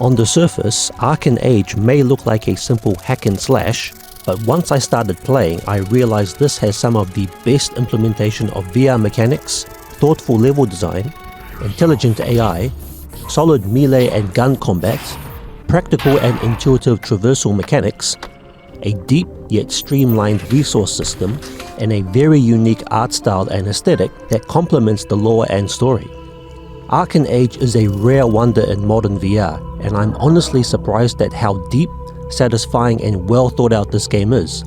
On the surface, Arken Age may look like a simple hack and slash, but once I started playing, I realized this has some of the best implementation of VR mechanics, thoughtful level design, intelligent AI, solid melee and gun combat, practical and intuitive traversal mechanics, a deep yet streamlined resource system, and a very unique art style and aesthetic that complements the lore and story. Arken Age is a rare wonder in modern VR, and I'm honestly surprised at how deep, satisfying and well thought out this game is.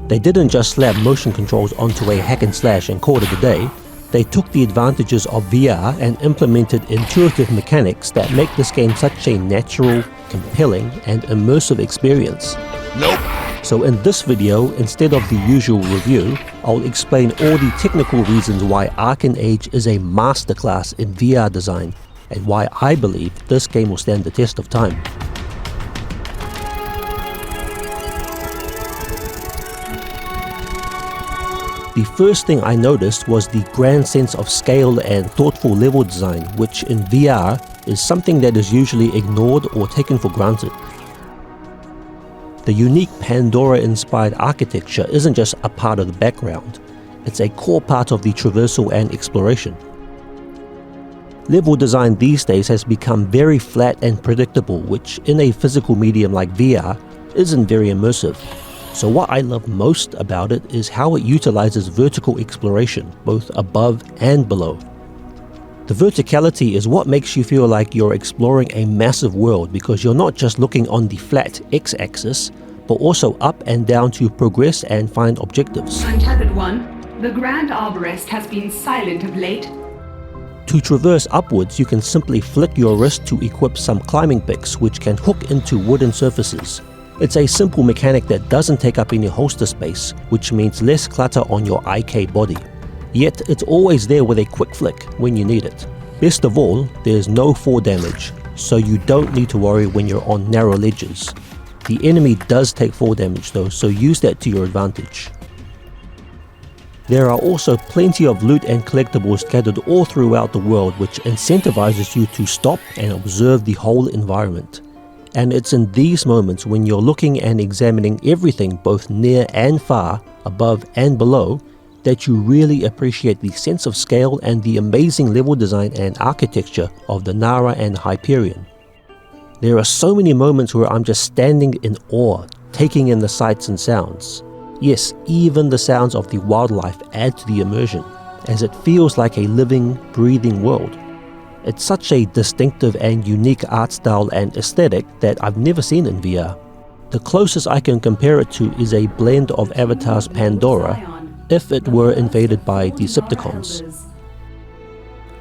They didn't just slap motion controls onto a hack and slash and call it a day. They took the advantages of VR and implemented intuitive mechanics that make this game such a natural, compelling and immersive experience. Nope. So in this video, instead of the usual review, I'll explain all the technical reasons why Arken Age is a masterclass in VR design, and why I believe this game will stand the test of time. The first thing I noticed was the grand sense of scale and thoughtful level design, which in VR is something that is usually ignored or taken for granted. The unique Pandora-inspired architecture isn't just a part of the background, it's a core part of the traversal and exploration. Level design these days has become very flat and predictable, which in a physical medium like VR isn't very immersive. So what I love most about it is how it utilizes vertical exploration, both above and below. The verticality is what makes you feel like you're exploring a massive world, because you're not just looking on the flat x-axis, but also up and down to progress and find objectives. Untethered One, the Grand Arborist has been silent of late. To traverse upwards, you can simply flick your wrist to equip some climbing picks, which can hook into wooden surfaces. It's a simple mechanic that doesn't take up any holster space, which means less clutter on your IK body. Yet it's always there with a quick flick when you need it. Best of all, there's no fall damage, so you don't need to worry when you're on narrow ledges. The enemy does take fall damage though, so use that to your advantage. There are also plenty of loot and collectibles scattered all throughout the world, which incentivizes you to stop and observe the whole environment. And it's in these moments when you're looking and examining everything both near and far, above and below, that you really appreciate the sense of scale and the amazing level design and architecture of the Nara and Hyperion. There are so many moments where I'm just standing in awe, taking in the sights and sounds. Yes, even the sounds of the wildlife add to the immersion, as it feels like a living, breathing world. It's such a distinctive and unique art style and aesthetic that I've never seen in VR. The closest I can compare it to is a blend of Avatar's Pandora, if it were invaded by Decepticons.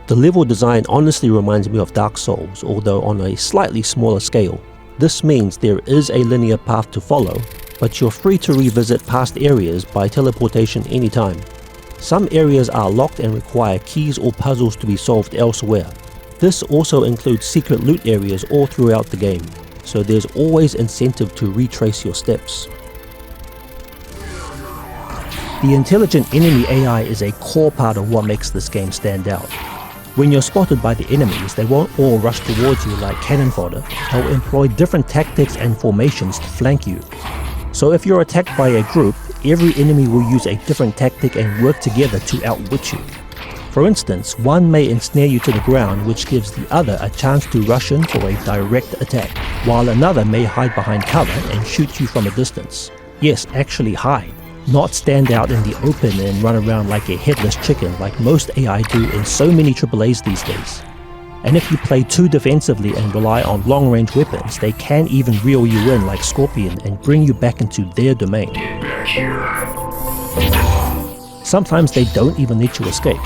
The level design honestly reminds me of Dark Souls, although on a slightly smaller scale. This means there is a linear path to follow, but you're free to revisit past areas by teleportation anytime. Some areas are locked and require keys or puzzles to be solved elsewhere. This also includes secret loot areas all throughout the game, so there's always incentive to retrace your steps. The intelligent enemy AI is a core part of what makes this game stand out. When you're spotted by the enemies, they won't all rush towards you like cannon fodder. They'll employ different tactics and formations to flank you. So if you're attacked by a group, every enemy will use a different tactic and work together to outwit you. For instance, one may ensnare you to the ground, which gives the other a chance to rush in for a direct attack, while another may hide behind cover and shoot you from a distance. Yes, actually hide, not stand out in the open and run around like a headless chicken like most AI do in so many AAAs these days. And if you play too defensively and rely on long-range weapons, they can even reel you in like Scorpion and bring you back into their domain. Get back here. Sometimes they don't even let you escape.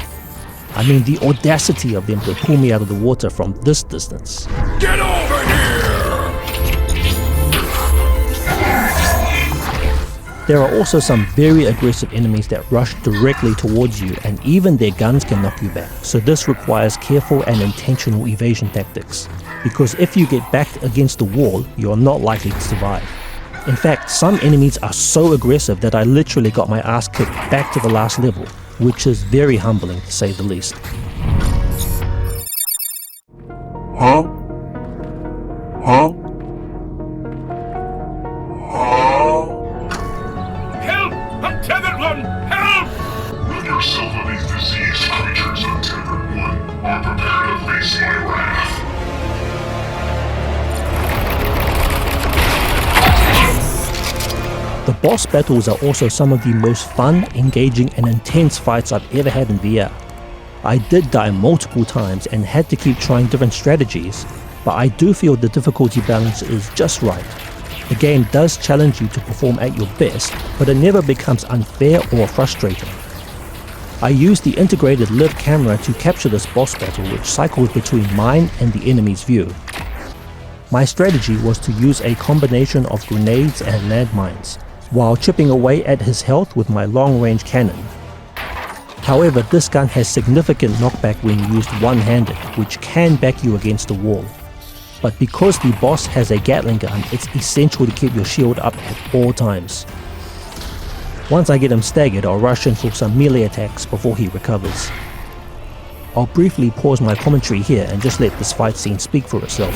I mean, the audacity of them to pull me out of the water from this distance. Get over here! There are also some very aggressive enemies that rush directly towards you, and even their guns can knock you back. So this requires careful and intentional evasion tactics, because if you get backed against the wall, you're not likely to survive. In fact, some enemies are so aggressive that I literally got my ass kicked back to the last level, which is very humbling to say the least. Huh? Help! Untethered one! Help! With yourself and these diseased creatures, Untethered One, are prepared to face my wrath. The boss battles are also some of the most fun, engaging and intense fights I've ever had in VR. I did die multiple times and had to keep trying different strategies, but I do feel the difficulty balance is just right. The game does challenge you to perform at your best, but it never becomes unfair or frustrating. I used the integrated live camera to capture this boss battle, which cycled between mine and the enemy's view. My strategy was to use a combination of grenades and landmines, while chipping away at his health with my long-range cannon. However, this gun has significant knockback when used one-handed, which can back you against the wall. But because the boss has a Gatling gun, it's essential to keep your shield up at all times. Once I get him staggered, I'll rush in for some melee attacks before he recovers. I'll briefly pause my commentary here and just let this fight scene speak for itself.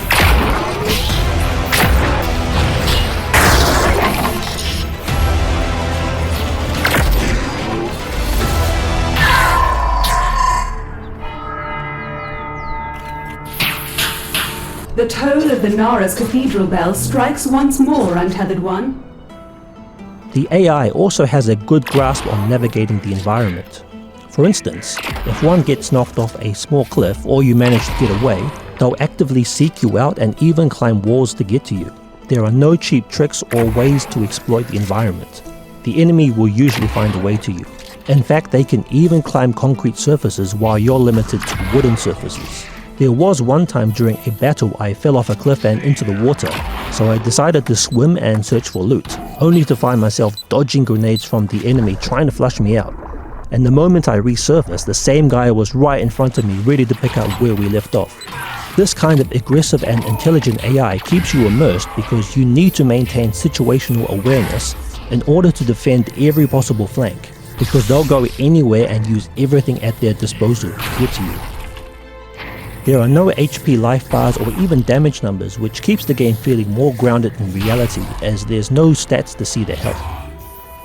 The toll of the Nara's cathedral bell strikes once more, Untethered One. The AI also has a good grasp on navigating the environment. For instance, if one gets knocked off a small cliff or you manage to get away, they'll actively seek you out and even climb walls to get to you. There are no cheap tricks or ways to exploit the environment. The enemy will usually find a way to you. In fact, they can even climb concrete surfaces while you're limited to wooden surfaces. There was one time during a battle I fell off a cliff and into the water, so I decided to swim and search for loot, only to find myself dodging grenades from the enemy trying to flush me out. And the moment I resurfaced, the same guy was right in front of me ready to pick up where we left off. This kind of aggressive and intelligent AI keeps you immersed because you need to maintain situational awareness in order to defend every possible flank, because they'll go anywhere and use everything at their disposal to get to you. There are no HP life bars or even damage numbers, which keeps the game feeling more grounded in reality as there's no stats to see their health.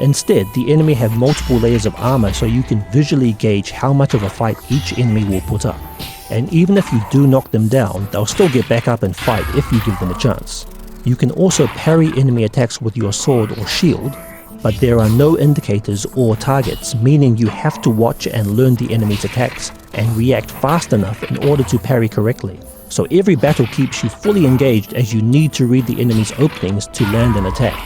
Instead, the enemy have multiple layers of armor so you can visually gauge how much of a fight each enemy will put up. And even if you do knock them down, they'll still get back up and fight if you give them a chance. You can also parry enemy attacks with your sword or shield, but there are no indicators or targets, meaning you have to watch and learn the enemy's attacks and react fast enough in order to parry correctly. So every battle keeps you fully engaged as you need to read the enemy's openings to land an attack.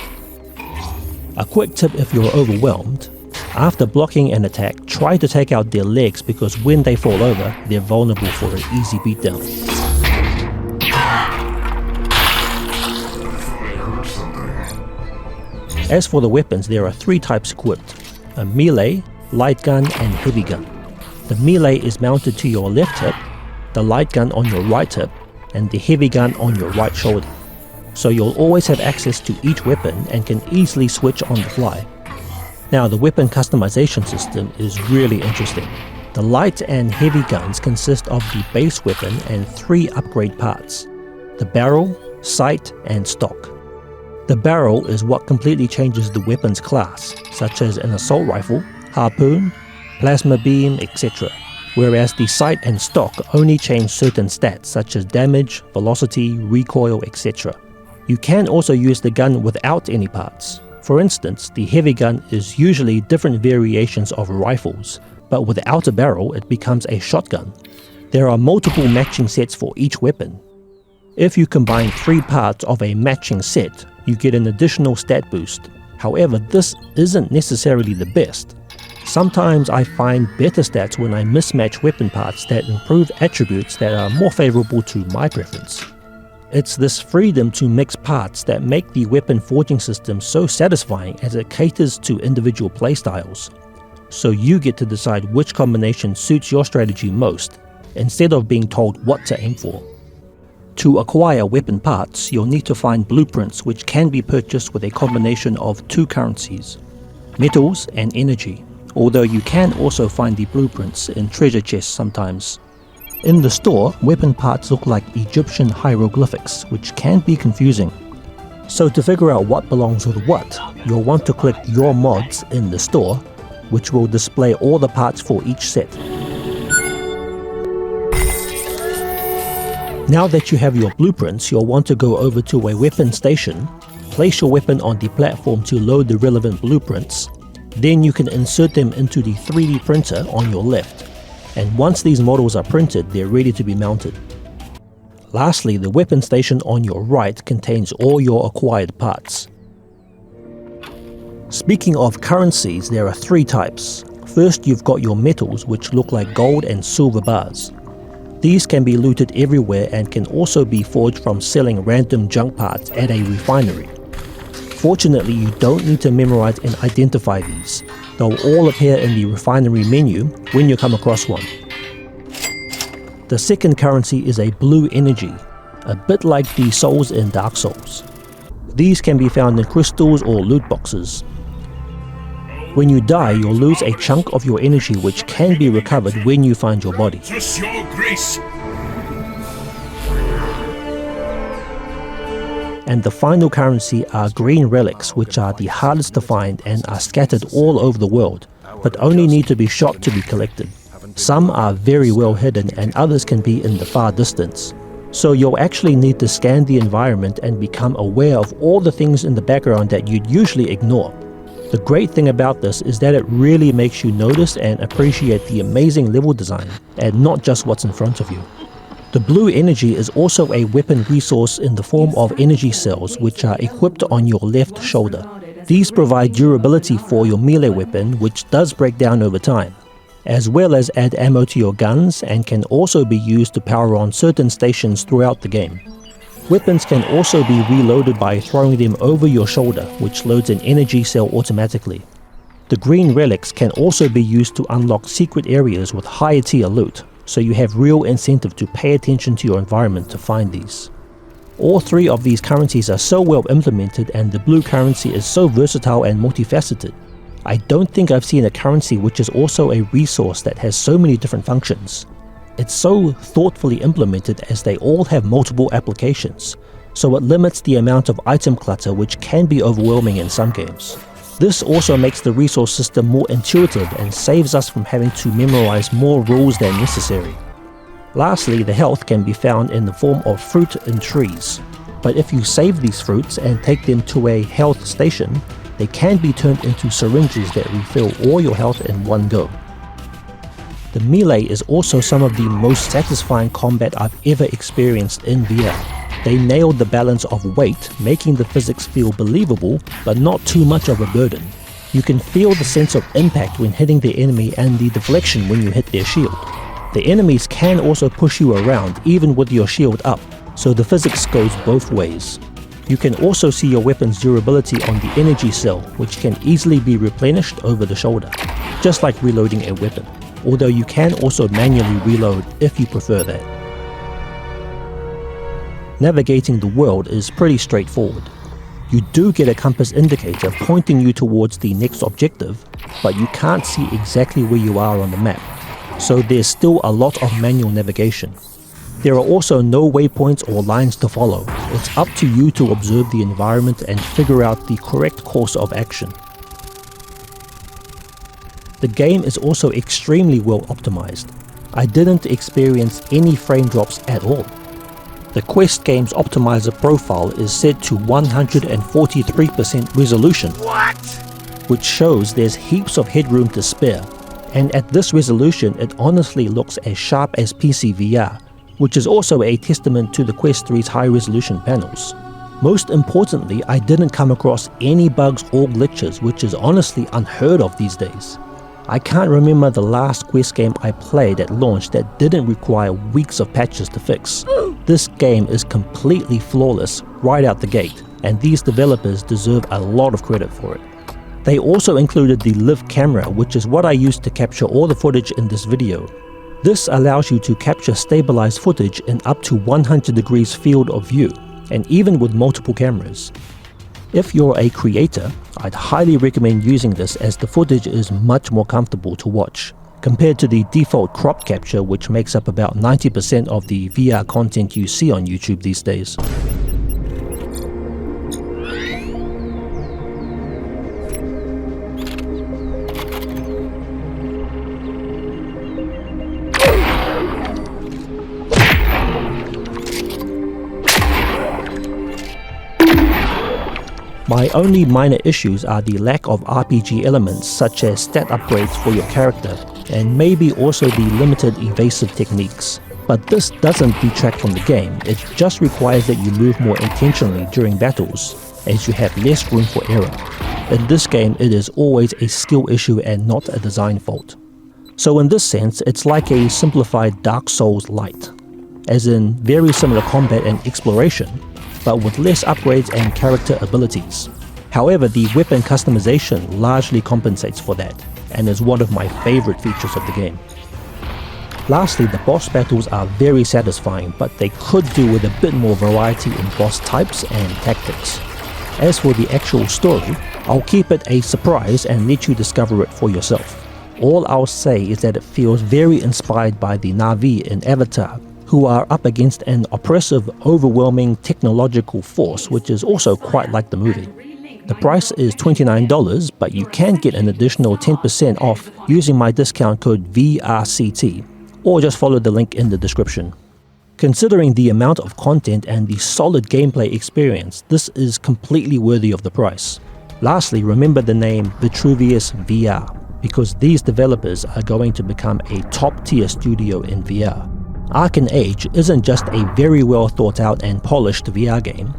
A quick tip if you're overwhelmed: after blocking an attack, try to take out their legs because when they fall over, they're vulnerable for an easy beatdown. As for the weapons, there are 3 types equipped: a melee, light gun and heavy gun. The melee is mounted to your left hip, the light gun on your right hip, and the heavy gun on your right shoulder. So you'll always have access to each weapon and can easily switch on the fly. Now, the weapon customization system is really interesting. The light and heavy guns consist of the base weapon and 3 upgrade parts: the barrel, sight and stock. The barrel is what completely changes the weapon's class, such as an assault rifle, harpoon, plasma beam, etc. Whereas the sight and stock only change certain stats such as damage, velocity, recoil, etc. You can also use the gun without any parts. For instance, the heavy gun is usually different variations of rifles, but without a barrel it becomes a shotgun. There are multiple matching sets for each weapon. If you combine 3 parts of a matching set, you get an additional stat boost. However, this isn't necessarily the best. Sometimes I find better stats when I mismatch weapon parts that improve attributes that are more favorable to my preference. It's this freedom to mix parts that make the weapon forging system so satisfying as it caters to individual playstyles. So you get to decide which combination suits your strategy most, instead of being told what to aim for. To acquire weapon parts, you'll need to find blueprints which can be purchased with a combination of 2 currencies, metals and energy, although you can also find the blueprints in treasure chests sometimes. In the store, weapon parts look like Egyptian hieroglyphics, which can be confusing. So to figure out what belongs with what, you'll want to click Your Mods in the store, which will display all the parts for each set. Now that you have your blueprints, you'll want to go over to a weapon station, place your weapon on the platform to load the relevant blueprints, then you can insert them into the 3D printer on your left, and once these models are printed, they're ready to be mounted. Lastly, the weapon station on your right contains all your acquired parts. Speaking of currencies, there are 3 types. First, you've got your metals, which look like gold and silver bars. These can be looted everywhere and can also be forged from selling random junk parts at a refinery. Fortunately, you don't need to memorize and identify these. They'll all appear in the refinery menu when you come across one. The second currency is a blue energy, a bit like the souls in Dark Souls. These can be found in crystals or loot boxes. When you die, you'll lose a chunk of your energy which can be recovered when you find your body. Just your grace. And the final currency are green relics, which are the hardest to find and are scattered all over the world, but only need to be shot to be collected. Some are very well hidden and others can be in the far distance. So you'll actually need to scan the environment and become aware of all the things in the background that you'd usually ignore. The great thing about this is that it really makes you notice and appreciate the amazing level design, and not just what's in front of you. The blue energy is also a weapon resource in the form of energy cells, which are equipped on your left shoulder. These provide durability for your melee weapon, which does break down over time, as well as add ammo to your guns and can also be used to power on certain stations throughout the game. Weapons can also be reloaded by throwing them over your shoulder, which loads an energy cell automatically. The green relics can also be used to unlock secret areas with higher tier loot, so you have real incentive to pay attention to your environment to find these. All 3 of these currencies are so well implemented, and the blue currency is so versatile and multifaceted. I don't think I've seen a currency which is also a resource that has so many different functions. It's so thoughtfully implemented as they all have multiple applications, so it limits the amount of item clutter, which can be overwhelming in some games. This also makes the resource system more intuitive and saves us from having to memorize more rules than necessary. Lastly, the health can be found in the form of fruit and trees, but if you save these fruits and take them to a health station, they can be turned into syringes that refill all your health in one go. The melee is also some of the most satisfying combat I've ever experienced in VR. They nailed the balance of weight, making the physics feel believable, but not too much of a burden. You can feel the sense of impact when hitting the enemy and the deflection when you hit their shield. The enemies can also push you around even with your shield up, so the physics goes both ways. You can also see your weapon's durability on the energy cell, which can easily be replenished over the shoulder, just like reloading a weapon, although you can also manually reload if you prefer that. Navigating the world is pretty straightforward. You do get a compass indicator pointing you towards the next objective, but you can't see exactly where you are on the map, so there's still a lot of manual navigation. There are also no waypoints or lines to follow. It's up to you to observe the environment and figure out the correct course of action. The game is also extremely well optimized. I didn't experience any frame drops at all. The Quest game's optimizer profile is set to 143% resolution, which shows there's heaps of headroom to spare, and at this resolution it honestly looks as sharp as PC VR, which is also a testament to the Quest 3's high resolution panels. Most importantly, I didn't come across any bugs or glitches, which is honestly unheard of these days. I can't remember the last Quest game I played at launch that didn't require weeks of patches to fix. This game is completely flawless right out the gate, and these developers deserve a lot of credit for it. They also included the Live camera, which is what I used to capture all the footage in this video. This allows you to capture stabilized footage in up to 100 degrees field of view, and even with multiple cameras. If you're a creator, I'd highly recommend using this as the footage is much more comfortable to watch. compared to the default crop capture, which makes up about 90% of the VR content you see on YouTube these days. My only minor issues are the lack of RPG elements such as stat upgrades for your character, and maybe also the limited evasive techniques. But this doesn't detract from the game, it just requires that you move more intentionally during battles, as you have less room for error. In this game, it is always a skill issue and not a design fault. So in this sense, it's like a simplified Dark Souls Lite, as in very similar combat and exploration, but with less upgrades and character abilities. However, the weapon customization largely compensates for that, and is one of my favorite features of the game. Lastly, the boss battles are very satisfying, but they could do with a bit more variety in boss types and tactics. As for the actual story, I'll keep it a surprise and let you discover it for yourself. All I'll say is that it feels very inspired by the Na'vi in Avatar, who are up against an oppressive, overwhelming technological force, which is also quite like the movie. The price is $29, but you can get an additional 10% off using my discount code VRCT, or just follow the link in the description. Considering the amount of content and the solid gameplay experience, this is completely worthy of the price. Lastly, remember the name Vitruvius VR, because these developers are going to become a top-tier studio in VR. Arken Age isn't just a very well thought out and polished VR game,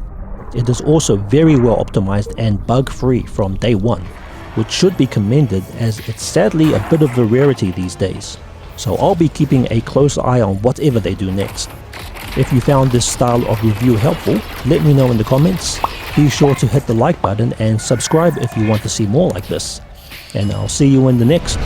it is also very well optimized and bug-free from day one, which should be commended as it's sadly a bit of a rarity these days. So I'll be keeping a close eye on whatever they do next. If you found this style of review helpful, let me know in the comments. Be sure to hit the like button and subscribe if you want to see more like this. And I'll see you in the next.